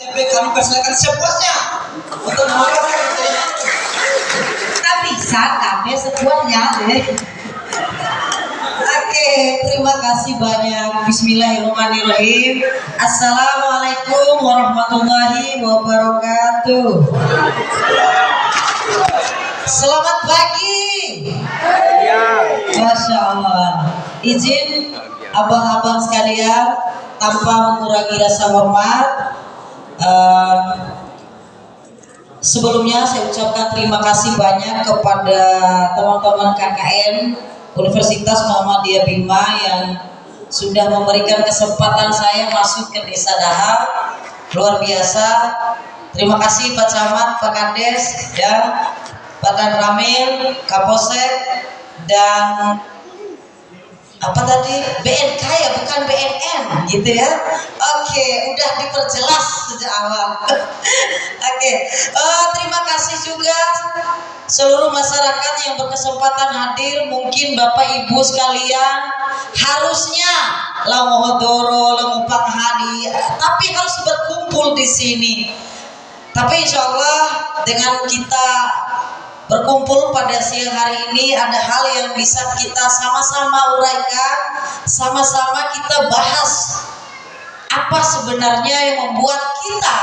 Kami persilakan sepuasnya untuk memaparkan materinya. Kita bisa kami sepuasnya deh. Oke, terima kasih banyak. Bismillahirrahmanirrahim. Assalamualaikum warahmatullahi wabarakatuh. Selamat pagi. Masya Allah. Izin abang-abang sekalian, tanpa mengurangi rasa hormat, sebelumnya saya ucapkan terima kasih banyak kepada teman-teman KKN Universitas Muhammadiyah Bima yang sudah memberikan kesempatan saya masuk ke Desa Dahar. Luar biasa. Terima kasih Pak Camat, Pak Kades, dan Pak Dan Ramil, Kapolsek, dan apa tadi, BNK ya, bukan BNN gitu ya. Oke, udah diperjelas sejak awal. Oke, terima kasih juga seluruh masyarakat yang berkesempatan hadir. Mungkin Bapak Ibu sekalian harusnya lamohodoro, lemupang hadi, tapi harus berkumpul di sini. Tapi insya Allah dengan kita berkumpul pada siang hari ini ada hal yang bisa kita sama-sama uraikan, sama-sama kita bahas apa sebenarnya yang membuat kita,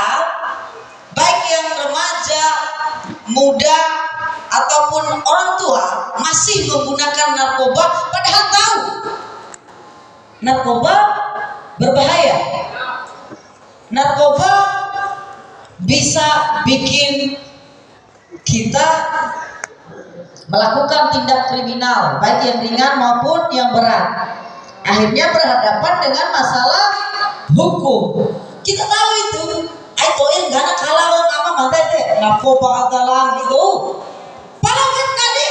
baik yang remaja, muda, ataupun orang tua masih menggunakan narkoba padahal tahu narkoba berbahaya. Narkoba bisa bikin kita melakukan tindak kriminal baik yang ringan maupun yang berat, akhirnya berhadapan dengan masalah hukum. Kita tahu itu aitoin gana kalau nama mantai teh narkoba adalah itu palawan kali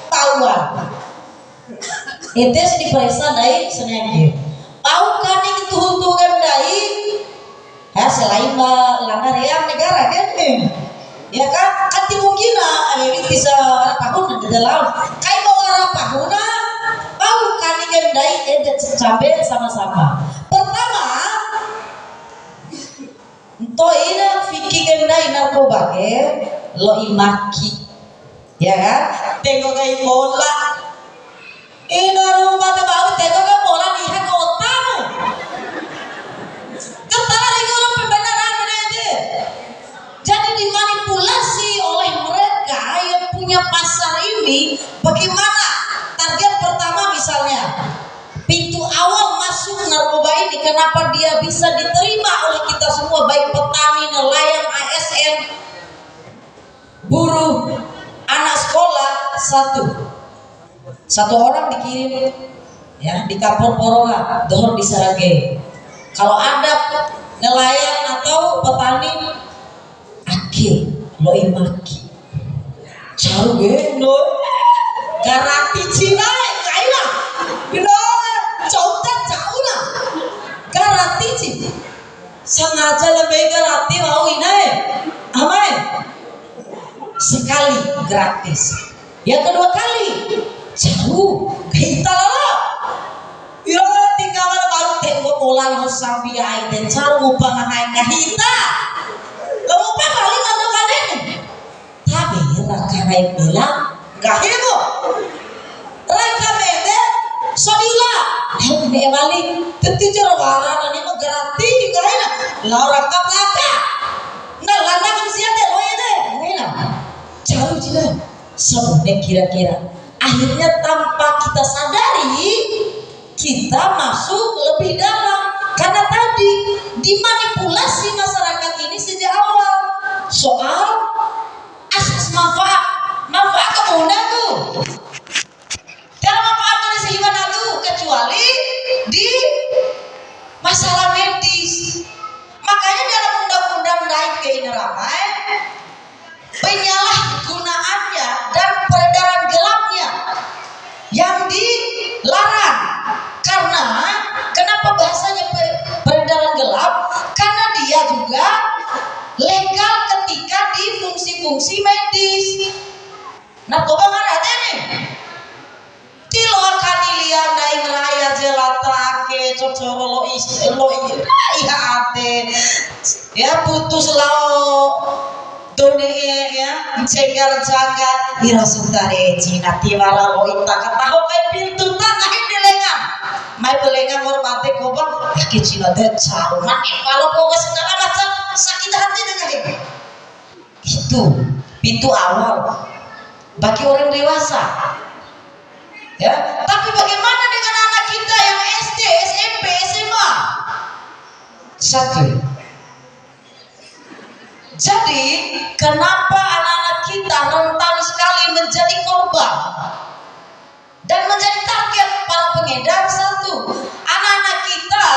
tahuan itu diperiksa dari senengge tahu kan itu untuk gandai ya selain melanggar yang negara kan ya kan mungkin ini bisa tahun di dalam kayak mau rapahuna tahu kan gendai sampai sama-sama. Pertama toina fikir gendai narkoba lo imaki ya kan tengok kayak bola ini rumah terbaru tengok kayak bola lihat ke otakmu ketara kalau pembenaran aja jadi dimanipulasi oleh mereka yang punya pasar ini. Bagaimana target pertama misalnya pintu awal masuk narkoba ini, kenapa dia bisa diterima oleh kita semua, baik petani, nelayan, ASN, buruh, anak sekolah. Satu orang dikirim ya di Kampung Poronga, dohor di Sarage. Kalau ada nelayan atau petani akhir lo imaki jauh gendo garati Cina kailah benar jauh lah garati Cina sengaja lebih garati mau ini amai sekali gratis yang kedua kali jauh kita lah ya tinggal baru tengok bola yang sampai dan cara upang hai kahita kamu apa kali nggak kalian? Tapi raka naik bilang nggak heboh. Raka beda sodila. Hei balik. Tentu cerwaran ini mau gratis nggak enak. Lau raka raka. Nah landa kan siapa lo ya deh? Enak. Jauh juga. Sebenarnya kira-kira. Akhirnya tanpa kita sadari kita masuk lebih dalam. Karena tadi dimanipulasi masyarakat ini sejak awal soal asas manfaat kemudian tuh dalam manfaat ini sehingga lalu kecuali di masalah medis. Makanya dalam undang-undang naik ke ini ramai penyalahgunaannya dan peredaran gelapnya yang dilarang. Karena kenapa bahasanya peredaran gelap? Karena dia juga legal ketika di fungsi-fungsi medis. Narkoba mana ada nih? Tilo akan dilihat dari raya jelata ke cocoro lo iya ate ya putus lau done ya cenggar jaga ira sutare Cina tiwala lo ita kataho kai pintu tanah di lengan mai pelengan hormati kobang ki Cina teh caruman kalau pokoke segala macam sakit hati dengan itu pintu awal bagi orang dewasa ya. Tapi bagaimana dengan anak kita yang SD, SMP, SMA? Satu. Jadi kenapa anak-anak kita rentan sekali menjadi korban dan menjadi target para pengedar? Satu, anak-anak kita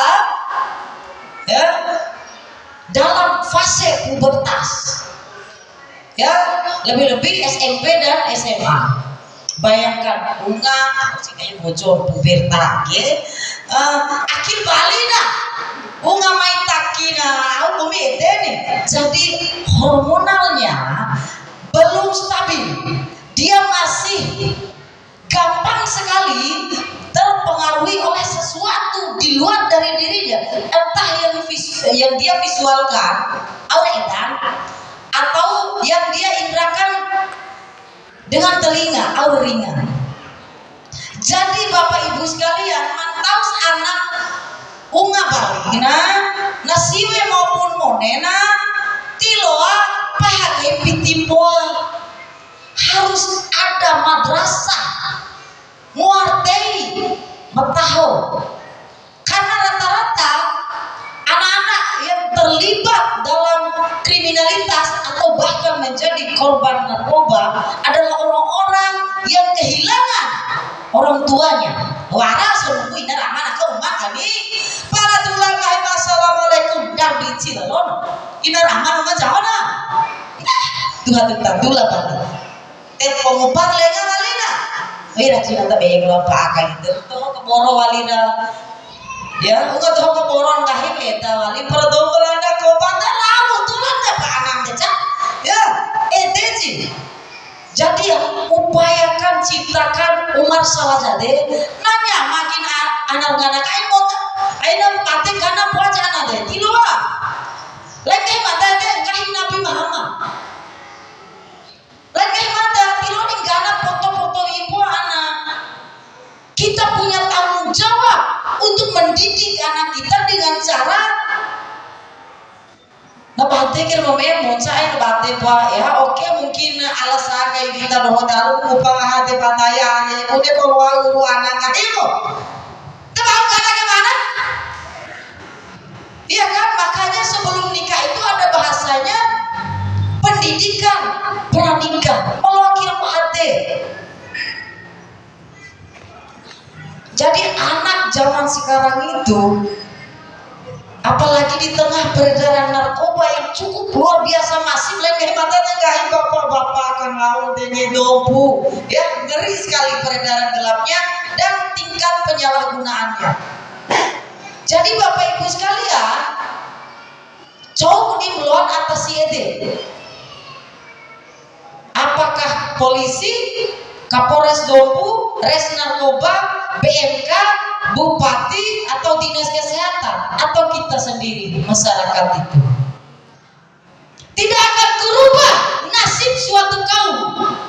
ya dalam fase pubertas, ya lebih-lebih SMP dan SMA. Bayangkan bunga aku kayak bocor pubertas, ya akhir balik dah bunga main takina aku beda nih. Jadi hormonalnya belum stabil, dia masih gampang sekali terpengaruhi oleh sesuatu di luar dari dirinya, entah yang dia visualkan aura atau yang dia indrakan dengan telinga aura ringan. Jadi Bapak Ibu sekalian, mantau anak unga balina nasiwe maupun monena tiloa pakai pitimpoa harus ada madrasah muartei metaho, karena rata-rata anak-anak yang terlibat dalam kriminalitas atau bahkan menjadi korban narkoba adalah orang-orang yang kehilangan orang tuanya. Waras menunggu ina ramana ke umat kami para tulang kahim assalamualaikum dan dicilon ina ramana umat jahona Tuhan tentang tulah balik pengupat lenga walina ira cina tak bayang lupa akan itu tuh keboro walina ya enggak tuh keboron kahim eta wali perdombelan ko pada lalu tulan da pak anang deca ya eteji. Jadi upayakan ciptakan Umar Salajade nanya makin anak-anak kain mau aina pate karena puasa anak deh tiloa lagi mata deh kahim Nabi Muhammad lagi mata tilo nih karena foto-foto ibu anak. Kita punya tanggung jawab untuk mendidik anak kita dengan cara nabate kira memang saya nabate pak ya oke mungkin alasan kayak kita doa dalu upang hati patayan ya udah kalau uru anak itu tahu kata gimana iya kan, makanya sebelum nikah itu ada bahasanya pendidikan pernikah melakir hati. Jadi anak zaman sekarang itu apalagi di tengah peredaran narkoba yang cukup luar biasa masif, lagi hebatnya nggak bapak-bapak akan lawan dengan dobu ya, ngeri sekali peredaran gelapnya dan tingkat penyalahgunaannya. Jadi Bapak Ibu sekalian, cowok di meluan atas siede, apakah polisi, Kapolres Dobu, Res Narkoba, BMK, Bupati atau Dinas Kesehatan atau kita sendiri masyarakat itu tidak akan berubah nasib suatu kaum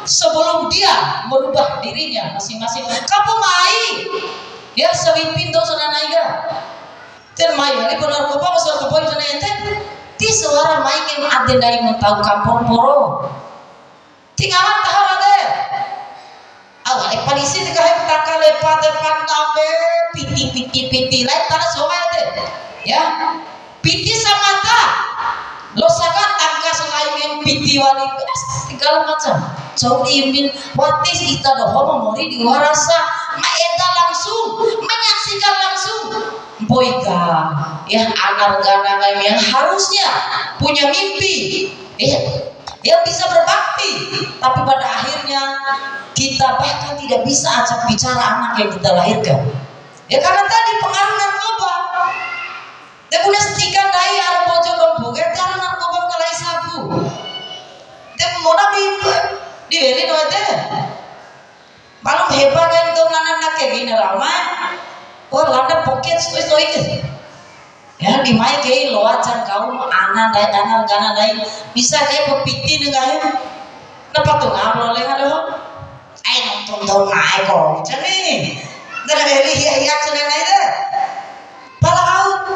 sebelum dia merubah dirinya masing-masing. Kamu mai ya sewipin do sananaiga ten mai ini benar narkoba masuk ke poin sana ente ti suara mai ke ade dari mentau kampung poro tinggalan tahu ade awal polisi dikahe takal lepat depan tambe piti lain tanah soal ade ya piti samata lo sangat angka selain yang piti wali segala macam so imin watis kita doh memori di warasa maeda langsung menyaksikan langsung boyka ya anak-anak yang harusnya punya mimpi yang bisa berbakti, tapi pada akhirnya kita bahkan tidak bisa ajak bicara anak yang kita lahirkan ya karena tadi pengaruh narkoba. Dia punya setikan daya arah pojok lombok karena narkoba kalai sabu dia mau nabi di beli note malam hebat kan tuh anak kayak gini lama oh landa pocket stoik Ya di mai ke lo acan kaum anak dai bisa kayak pepiti dengan dapat tuh ngablo leh aduh nonton dong naik kok cene nggak ada hiya cene naik deh palau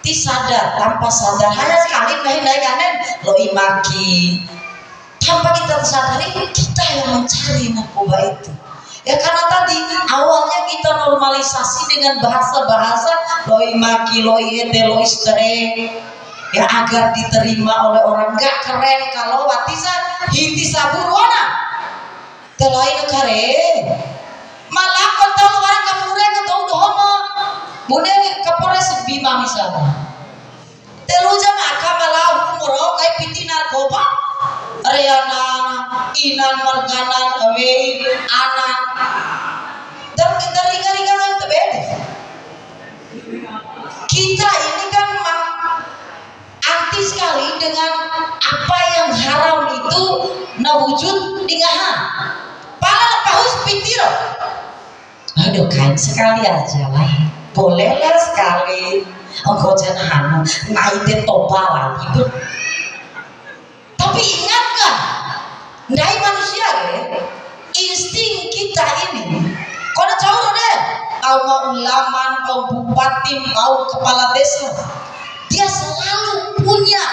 ti sadar tanpa sadar hanya sekali naik kanen lo imaki tanpa kita tersadari kita yang mencari narkoba itu. Ya karena tadi awalnya kita normalisasi dengan bahasa-bahasa loi maki, loi ete, loi istere ya agar diterima oleh orang. Gak keren kalau watisa hinti sabur wana telain kare malah kau tahu orang kapure kau tahu dohoma bude kapure sebima misalnya telu jam akam malah umur kayak piti narkoba Ariana, Inan, Marganan, Awei, Anan, dan ringan-ringan itu beda. Kita ini kan memang anti sekali dengan apa yang haram itu nawujud di ngaha. Paling paus pitir. Aduh kain sekali aja lah, bolehlah sekali. Engkau jangan naik toba lagi tuh. Tapi ingatkan, dari manusia insting kita ini, kalau jauh deh, kau ulama, kau bupati, kau kepala desa, dia selalu punya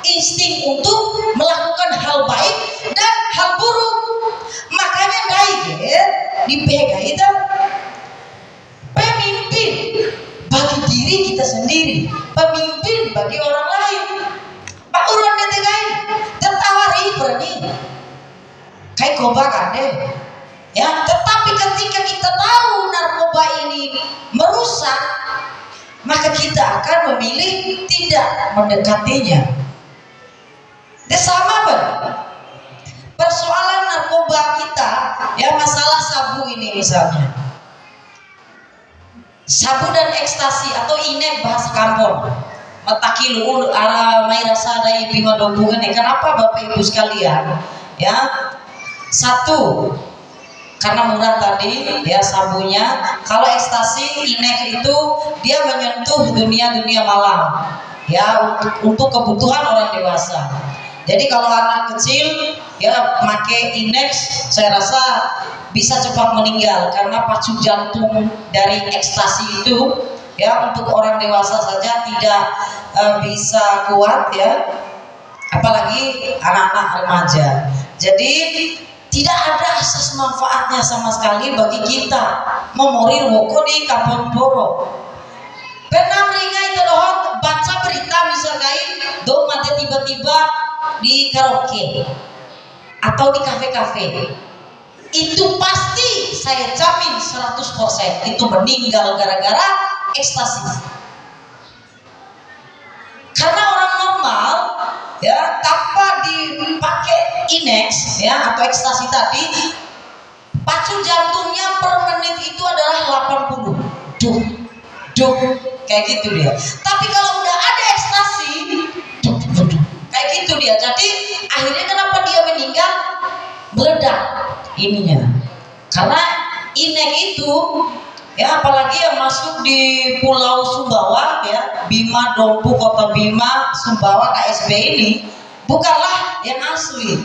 insting untuk melakukan hal baik dan hal buruk. Makanya dipegang itu pemimpin bagi diri kita sendiri, pemimpin bagi orang lain. Pak Uron detegain tertawari berani kayak koba kan deh ya, tetapi ketika kita tahu narkoba ini merusak maka kita akan memilih tidak mendekatinya. Sama persoalan narkoba kita ya, masalah sabu ini misalnya, sabu dan ekstasi atau inek bahasa kampung mataki luur arah mai rasa dari bima dobungan. Kenapa Bapak Ibu sekalian ya, satu karena murah tadi ya sabunya. Kalau ekstasi inek itu dia menyentuh dunia malam ya, untuk kebutuhan orang dewasa. Jadi kalau anak kecil ya pakai inek saya rasa bisa cepat meninggal karena pacu jantung dari ekstasi itu ya untuk orang dewasa saja tidak bisa kuat ya, apalagi anak-anak remaja. Jadi tidak ada asas manfaatnya sama sekali bagi kita memorir woko di kampung boro. Pernah ringai itu loh baca berita misalnya dong mati tiba-tiba di karaoke atau di kafe-kafe, itu pasti saya jamin 100% itu meninggal gara-gara ekstasi. Karena orang normal ya tanpa dipakai inex ya atau ekstasi tadi, pacu jantungnya per menit itu adalah 80 duk kayak gitu dia. Tapi kalau udah ada ekstasi kayak gitu dia. Jadi akhirnya kenapa dia meninggal, meledak ininya karena inek itu ya, apalagi yang masuk di Pulau Sumbawa ya, Bima Dompu Kota Bima Sumbawa KSB ini bukanlah yang asli,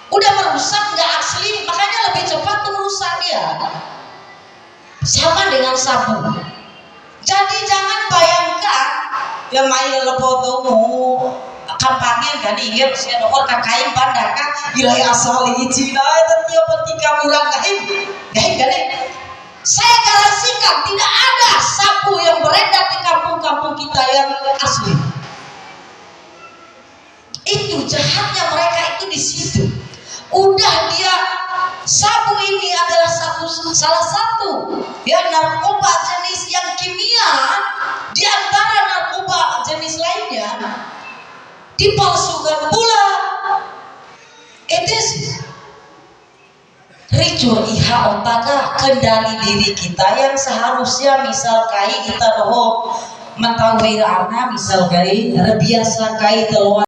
udah merusak nggak asli, makanya lebih cepat merusak dia. Sama dengan sabu. Jadi jangan bayangkan ya main lepotomu kampanye kan ingin saya nomor kakain bandaka wilayah asal ini Cina tapi ketika murah gaib kan. Saya garansikan tidak ada sabu yang beredar di kampung-kampung kita yang asli. Itu jahatnya mereka itu di situ. Udah dia sabu ini adalah salah satu ya narkoba jenis yang kimia di antara narkoba jenis lainnya, dipalsukan pula. Itu ricur iha otaka kendali diri kita yang seharusnya misal kai kita doho mentahui rana misal kai rebiasa kai teluan